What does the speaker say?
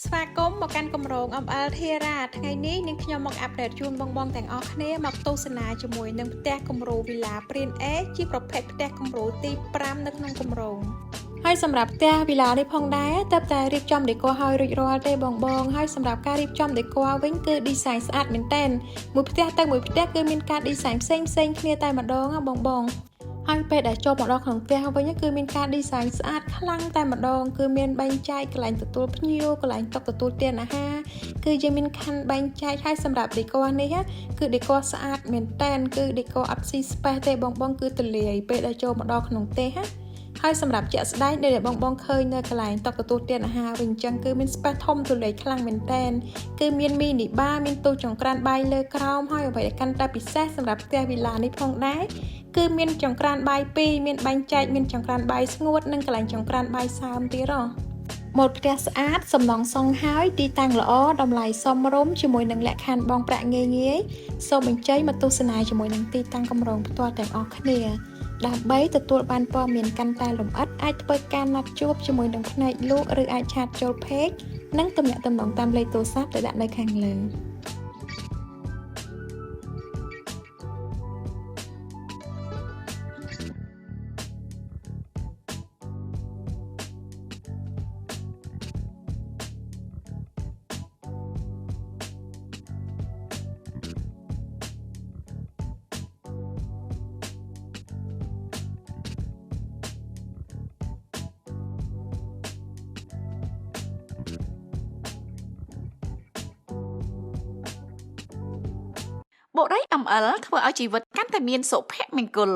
ស្វាគមន៍មកកាន់គម្រោងអំអិលធារាថ្ងៃនេះនាងខ្ញុំមកអាប់ដេតជូនបងទាំងអស់គ្នាមកទស្សនាជាមួយនឹងផ្ទះគំរូវីឡាព្រានអេជាប្រភេទផ្ទះគំរូទី5នៅក្នុងគម្រោងហើយសម្រាប់ផ្ទះវីឡានេះផងដែរទើបតែរៀបចំដេក័រឲ្យរួចរាល់ទេបងហើយសម្រាប់ការរៀបចំដេក័រវិញគឺ design ស្អាតមែនទែនមួយផ្ទះទៅមួយផ្ទះគឺមានការ design ផ្សេងគ្នាតែម្ដងបងហើយពេលដែលចូលមកដល់ក្នុងផ្ទះវិញគឺមានការ design ស្អាតខ្លាំងតែម្ដងគឺមានបែងចែកកន្លែងទទួលភ្ញៀវកន្លែងតុទទួលទានអាហារគឺយើងមានខណ្ឌបែងចែកហើយសម្រាប់ decor នេះគឺ decor ស្អាតមែនតែនគឺ decor អត់ស៊ី space ទេបងគឺទលាយពេលដែលចូលមកដល់ក្នុងផ្ទះហើយសម្រាប់ជាក់ស្ដែងដែលបងឃើញនៅកន្លែងតុទទួលទានអាហារវិញអញ្ចឹងគឺមាន space ធំទូលាយខ្លាំងមែនតែនគឺមាន mini bar មានទូចង្ក្រានបាយលើក្រោមហើយអ្វីដែលកាន់តែពិសេសសម្រាប់ផ្ទះវីឡានេះផងដែរគឺមានចង្ក្រានបាយ2មានបែងចែកមានចង្ក្រានបាយស្ងួតនិងកន្លែងចង្ក្រានបាយសើមទៀតម៉ូតផ្ទះស្អាតសំណង់សង់ហើយទីតាំងល្អតម្លៃសមរម្យជាមួយនឹងលក្ខខណ្ឌបងប្រាក់ងាយសូមបញ្ជ័យមកទស្សនាជាមួយនឹងទីតាំងគម្រោងផ្ទាល់ទាំងអស់គ្នាដើម្បីទទួលបានព័ត៌មានកាន់តែលម្អិតអាចធ្វើការណាត់ជួបជាមួយនឹងផ្នែកលក់ឬអាចឆាតចូល page និងទំនាក់ទំនងតាមលេខទូរស័ព្ទដែលដាក់នៅខាងលើបុរីអំអិលធ្វើឲ្យជីវិតកាន់តែមានសុភមង្គល